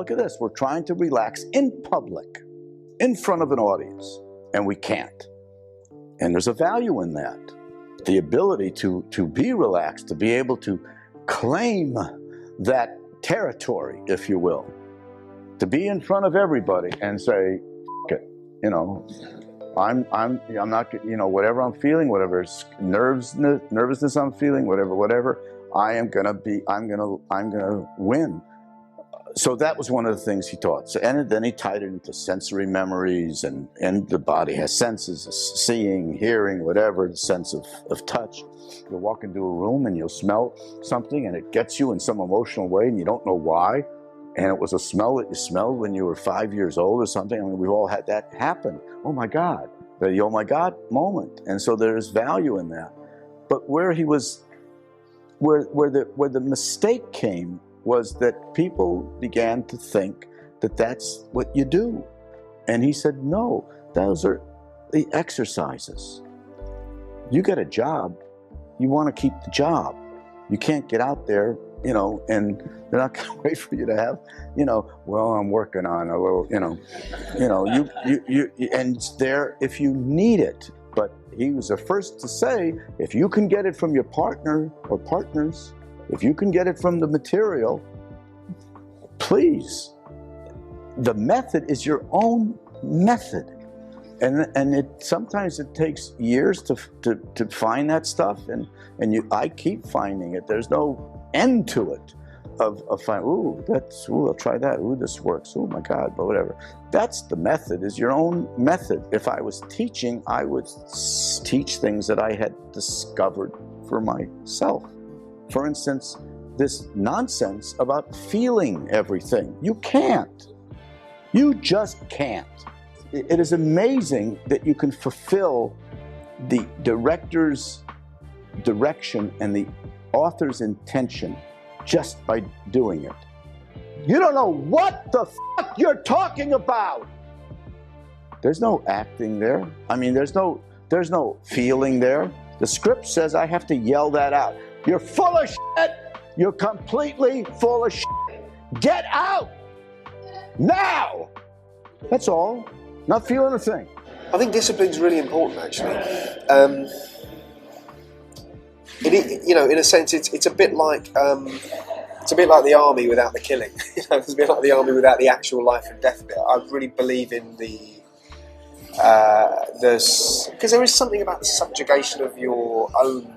look at this. We're trying to relax in public, in front of an audience, and we can't. And there's a value in that. The ability to be relaxed, to be able to claim that territory, if you will. To be in front of everybody and say, F it, you know, I'm not, you know, whatever I'm feeling, whatever nervousness I'm feeling, whatever, I'm gonna win. So that was one of the things he taught. So, and then he tied it into sensory memories, and the body has senses, seeing, hearing, whatever, the sense of touch. You'll walk into a room and you'll smell something and it gets you in some emotional way and you don't know why. And it was a smell that you smelled when you were 5 years old or something. I mean, we've all had that happen. Oh my God, the oh my God moment. And so there's value in that. But where he was, where the mistake came was that people began to think that that's what you do. And he said, no, those are the exercises. You get a job, you want to keep the job. You can't get out there, you know, and they're not going to wait for you to have, you know, well, I'm working on a little, you and it's there if you need it. But he was the first to say, if you can get it from your partner or partners, if you can get it from the material, please. The method is your own method. And sometimes it takes years to find that stuff, and I keep finding it. There's no end to it of finding, I'll try that, this works, oh my God, but whatever. That's the method, is your own method. If I was teaching, I would teach things that I had discovered for myself. For instance, this nonsense about feeling everything. You can't. You just can't. It is amazing that you can fulfill the director's direction and the author's intention just by doing it. You don't know what the fuck you're talking about. There's no acting there. I mean, there's no feeling there. The script says I have to yell that out. You're full of shit. You're completely full of shit. Get out now. That's all. Not feeling a thing. I think discipline's really important, actually. You know, in a sense, it's a bit like the army without the killing. You know, it's a bit like the army without the actual life and death bit. I really believe in because there is something about the subjugation of your own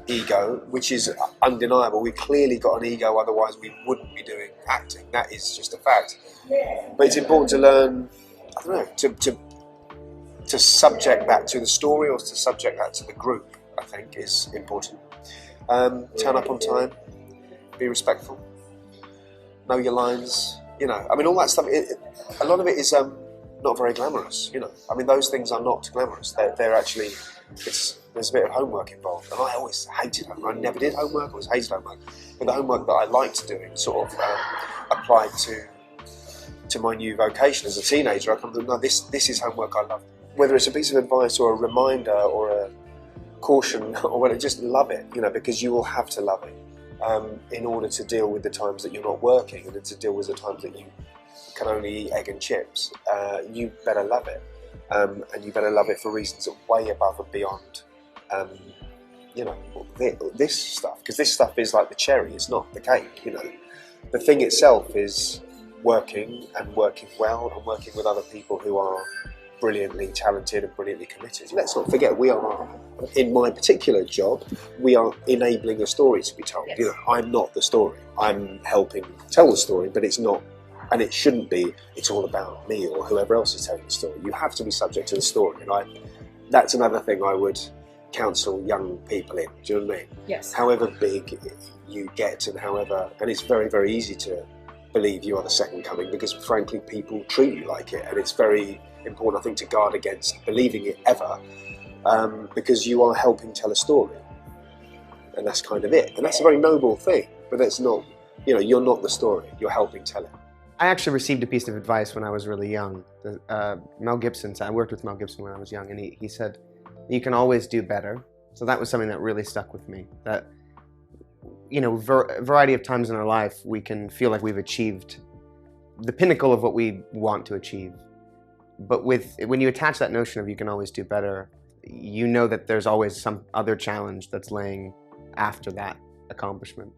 ego, which is undeniable. We've clearly got an ego, otherwise we wouldn't be doing acting. That is just a fact. But it's important to learn, I don't know, to subject that to the story or to subject that to the group, I think is important. Turn up on time, be respectful, know your lines, you know, I mean, all that stuff, a lot of it is not very glamorous, you know. I mean, those things are not glamorous. They're actually, there's a bit of homework involved, and I always hated homework. I never did homework, I always hated homework. But the homework that I liked doing sort of applied to my new vocation as a teenager. I come to, no, this is homework I love. Whether it's a piece of advice or a reminder or a caution or whatever, just love it, you know, because you will have to love it in order to deal with the times that you're not working and to deal with the times that you can only eat egg and chips. You better love it, and you better love it for reasons that way above and beyond, you know, this stuff, because this stuff is like the cherry, it's not the cake, you know. The thing itself is working and working well and working with other people who are brilliantly talented and brilliantly committed. Let's not forget, we are, in my particular job, we are enabling a story to be told. Yes. You know, I'm not the story. I'm helping tell the story, but it's not, and it shouldn't be, it's all about me or whoever else is telling the story. You have to be subject to the story, and that's another thing I would counsel young people in. Do you know what I mean? Yes. However big you get and it's very, very easy to believe you are the second coming, because frankly people treat you like it, and it's very important, I think, to guard against believing it ever, because you are helping tell a story, and that's kind of it, and that's a very noble thing, but that's not, you know, you're not the story, you're helping tell it. I actually received a piece of advice when I was really young. Mel Gibson, I worked with Mel Gibson when I was young, and he said, you can always do better. So that was something that really stuck with me, that, you know, a variety of times in our life we can feel like we've achieved the pinnacle of what we want to achieve. But when you attach that notion of you can always do better, you know that there's always some other challenge that's laying after that accomplishment.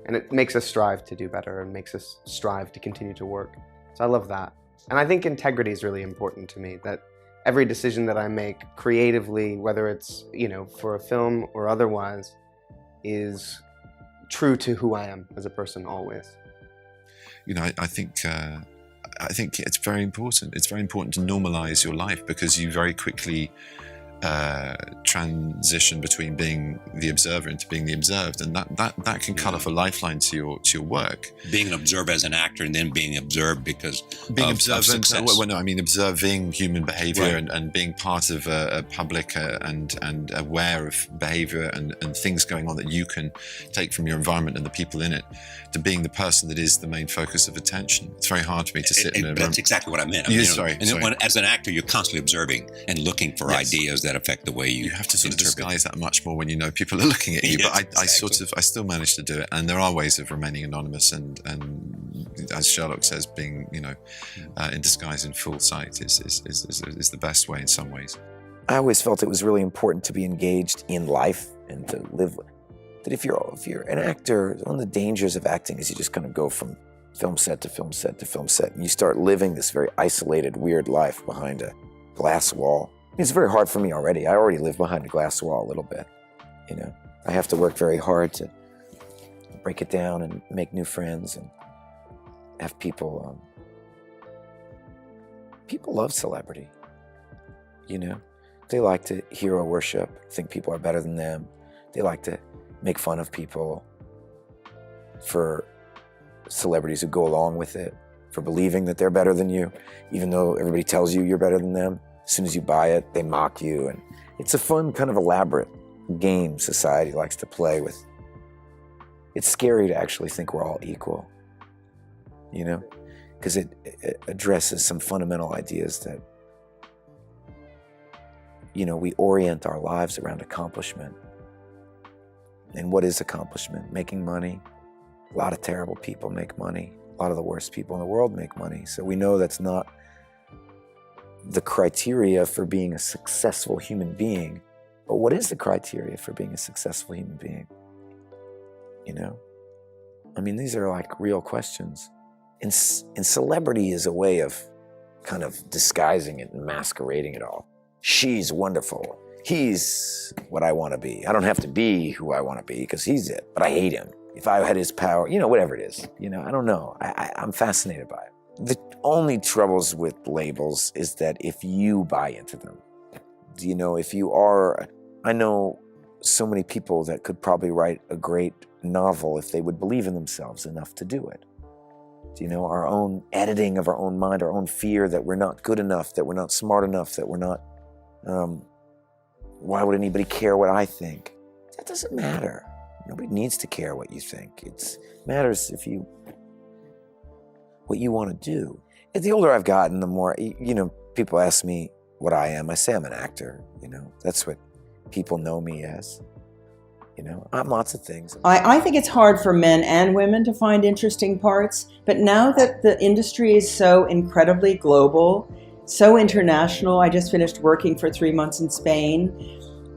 And it makes us strive to do better and makes us strive to continue to work. So I love that. And I think integrity is really important to me, that every decision that I make creatively, whether it's, you know, for a film or otherwise, is true to who I am as a person always. You know, I think it's very important. It's very important to normalize your life, because you very quickly transition between being the observer into being the observed, and that can cut off a lifeline to your work. Being an observer as an actor, and then being observed because being of success. Well, no, I mean observing human behaviour, Right. and being part of a public and aware of behaviour and things going on that you can take from your environment and the people in it, to being the person that is the main focus of attention. It's very hard for me to sit in a room. That's exactly what I meant. Yeah, you know, sorry. And then as an actor, you're constantly observing and looking for Yes. ideas that affect the way you You have to sort of interpret. disguise that much more when you know people are looking at you. Yes, But exactly. I still manage to do it. And there are ways of remaining anonymous, and as Sherlock says, being, you know, in disguise in full sight is the best way in some ways. I always felt it was really important to be engaged in life and to live. That if you're an actor, one of the dangers of acting is you just kind of go from film set to film set to film set, and you start living this very isolated, weird life behind a glass wall. It's very hard for me already. I already live behind a glass wall a little bit, you know. I have to work very hard to break it down and make new friends and have people. People love celebrity, you know. They like to hero worship, think people are better than them. They like to make fun of people for celebrities who go along with it, for believing that they're better than you, even though everybody tells you you're better than them. As soon as you buy it, they mock you. And it's a fun, kind of elaborate game society likes to play with. It's scary to actually think we're all equal, you know, because it addresses some fundamental ideas that, you know, we orient our lives around accomplishment. And what is accomplishment? Making money. A lot of terrible people make money. A lot of the worst people in the world make money. So we know that's not the criteria for being a successful human being. But what is the criteria for being a successful human being? You know? I mean, these are like real questions. And celebrity is a way of kind of disguising it and masquerading it all. She's wonderful. He's what I want to be. I don't have to be who I want to be because he's it, but I hate him. If I had his power, you know, whatever it is, you know, I don't know. I'm fascinated by it. The only troubles with labels is that if you buy into them, you know, if you are, I know so many people that could probably write a great novel if they would believe in themselves enough to do it. You know, our own editing of our own mind, our own fear that we're not good enough, that we're not smart enough, that we're not, why would anybody care what I think? That doesn't matter. Nobody needs to care what you think. It matters what you want to do. And the older I've gotten, the more, you know, people ask me what I am. I say I'm an actor, you know. That's what people know me as. You know, I'm lots of things. I think it's hard for men and women to find interesting parts, but now that the industry is so incredibly global, so international, I just finished working for 3 months in Spain.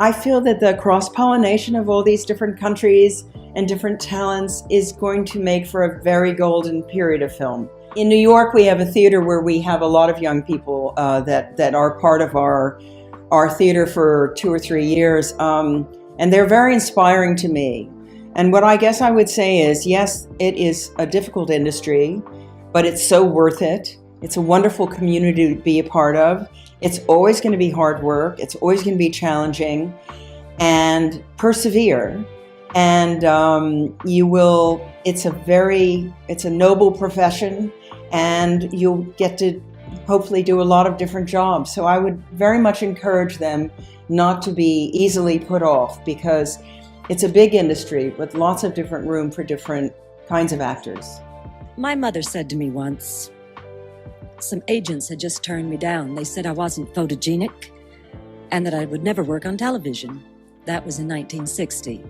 I feel that the cross-pollination of all these different countries and different talents is going to make for a very golden period of film. In New York, we have a theater where we have a lot of young people that are part of our theater for 2 or 3 years. And they're very inspiring to me. And what I guess I would say is, yes, it is a difficult industry, but it's so worth it. It's a wonderful community to be a part of. It's always going to be hard work. It's always going to be challenging. And persevere. And it's a noble profession, and you'll get to hopefully do a lot of different jobs. So I would very much encourage them not to be easily put off, because it's a big industry with lots of different room for different kinds of actors. My mother said to me once, some agents had just turned me down. They said I wasn't photogenic and that I would never work on television. That was in 1960.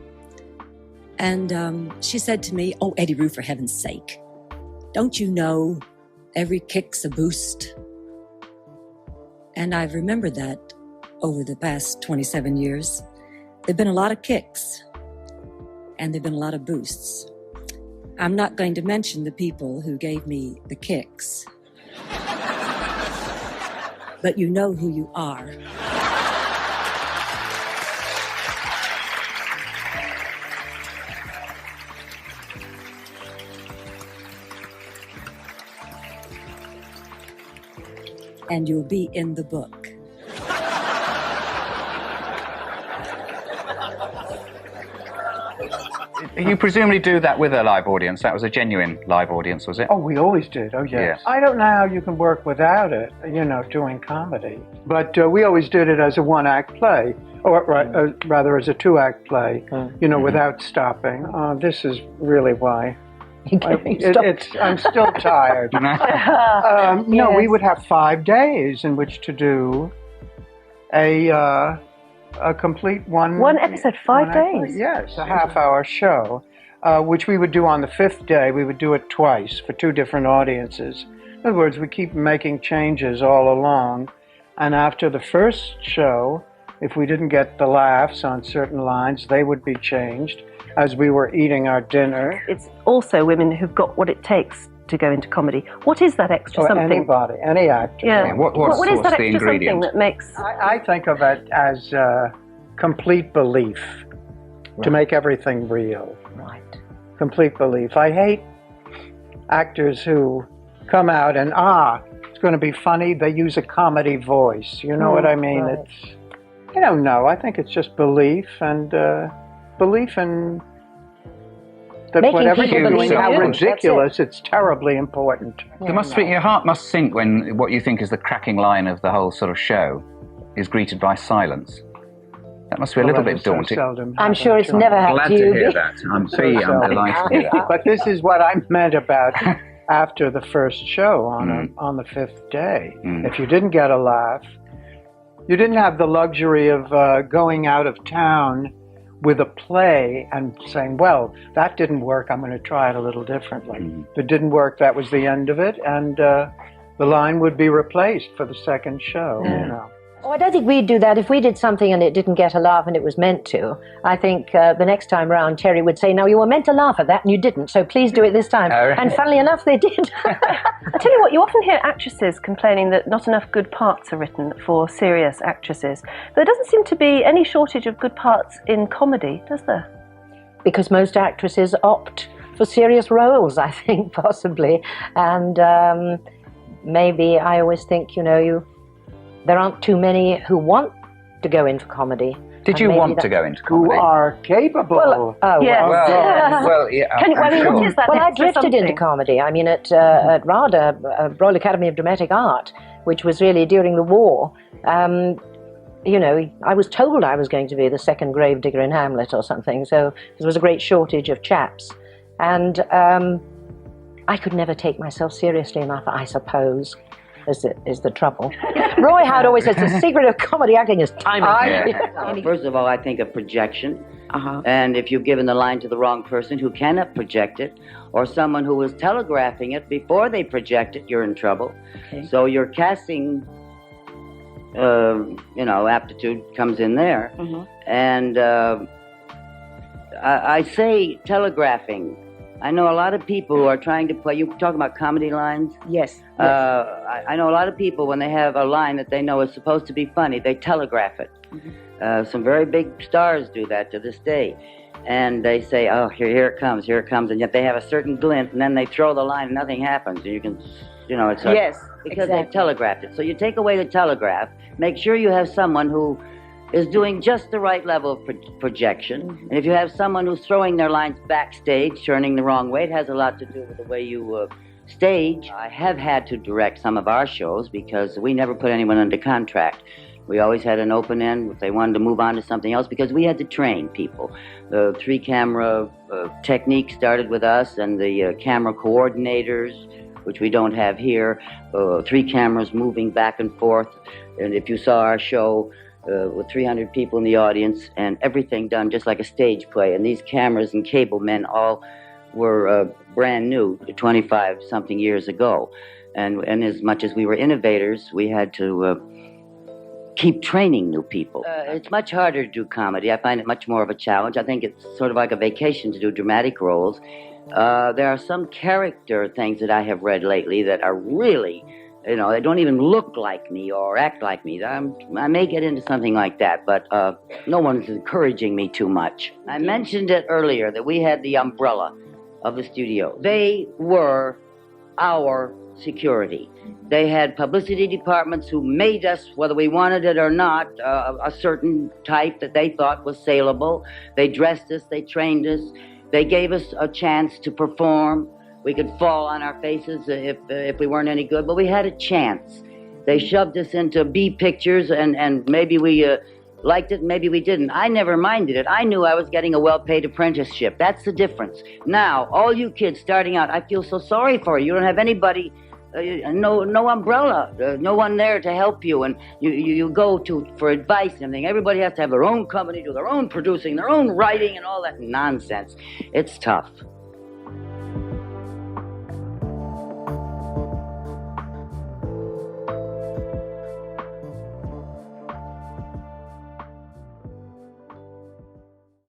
And she said to me, "Oh, Eddie Rue, for heaven's sake, don't you know Every kick's a boost. And I've remembered that over the past 27 years. There've been a lot of kicks, and there've been a lot of boosts. I'm not going to mention the people who gave me the kicks, but you know who you are. And you'll be in the book. You presumably do that with a live audience. That was a genuine live audience, was it? Oh, we always did. Oh, yes. I don't know how you can work without it, you know, doing comedy. But we always did it as a one-act play, or rather as a two-act play, you know, without stopping. This is really why. I'm still tired. No, we would have 5 days in which to do a complete one episode, 5 days? Yes, a half-hour show, which we would do on the 5th day. We would do it twice for 2 different audiences. In other words, we keep making changes all along, and after the first show, if we didn't get the laughs on certain lines, they would be changed as we were eating our dinner. It's also women who've got what it takes to go into comedy. What is that extra something? Anybody, any actor. Yeah. What is that extra something that makes... I think of it as complete belief, to make everything real. Right. Complete belief. I hate actors who come out and, it's going to be funny. They use a comedy voice. You know what I mean? Right. It's, I don't know. I think it's just belief and belief in that making whatever you're doing, how so ridiculous, it's terribly important. Your heart must sink when what you think is the cracking line of the whole sort of show is greeted by silence. That must be a little bit daunting. I'm sure it's never happened to you. Glad to hear that. I'm delighted to hear that. But this is what I meant about after the first show on the 5th day. If you didn't get a laugh, you didn't have the luxury of going out of town with a play and saying, well, that didn't work, I'm going to try it a little differently. If it didn't work, that was the end of it, and the line would be replaced for the second show, you know. Oh, I don't think we'd do that. If we did something and it didn't get a laugh and it was meant to, I think the next time round Terry would say, no, you were meant to laugh at that and you didn't, so please do it this time. And funnily enough, they did. I tell you what, you often hear actresses complaining that not enough good parts are written for serious actresses. But there doesn't seem to be any shortage of good parts in comedy, does there? Because most actresses opt for serious roles, I think, possibly. And maybe I always think, you know, there aren't too many who want to go into comedy. Did you want to go into comedy? Who are capable. Well, yes. Well, yeah. What is that? Well, I drifted into comedy. I mean, at RADA, Royal Academy of Dramatic Art, which was really during the war. You know, I was told I was going to be the second gravedigger in Hamlet or something, so there was a great shortage of chaps. And I could never take myself seriously enough, I suppose. Is the trouble. Roy Howard always says the secret of comedy acting is timing. First of all, I think of projection. And if you've given the line to the wrong person who cannot project it, or someone who is telegraphing it before they project it, you're in trouble. Okay. So your casting, you know, aptitude comes in there. And I say telegraphing. I know a lot of people who are trying to play. You talking about comedy lines? Yes. I know a lot of people, when they have a line that they know is supposed to be funny, they telegraph it. Some very big stars do that to this day. And they say, oh, here it comes, and yet they have a certain glint, and then they throw the line and nothing happens. And you can, you know, it's like, yes, because they've telegraphed it. So you take away the telegraph, make sure you have someone who is doing just the right level of projection. And if you have someone who's throwing their lines backstage, turning the wrong way, it has a lot to do with the way you stage. I have had to direct some of our shows because we never put anyone under contract. We always had an open end if they wanted to move on to something else, because we had to train people. The 3-camera technique started with us, and the camera coordinators, which we don't have here, 3 cameras moving back and forth. And if you saw our show, with 300 people in the audience and everything done just like a stage play. And these cameras and cable men all were brand new 25-something years ago. And as much as we were innovators, we had to keep training new people. It's much harder to do comedy. I find it much more of a challenge. I think it's sort of like a vacation to do dramatic roles. There are some character things that I have read lately that are really, they don't even look like me or act like me. I may get into something like that, but no one's encouraging me too much. I mentioned it earlier that we had the umbrella of the studio. They were our security. They had publicity departments who made us, whether we wanted it or not, a certain type that they thought was saleable. They dressed us, they trained us, they gave us a chance to perform. We could fall on our faces if we weren't any good, but we had a chance. They shoved us into B pictures, and maybe we liked it, maybe we didn't. I never minded it. I knew I was getting a well-paid apprenticeship. That's the difference. Now, all you kids starting out, I feel so sorry for you. You don't have anybody, no umbrella, no one there to help you, and you go to for advice and everything. Everybody has to have their own company, do their own producing, their own writing, and all that nonsense. It's tough.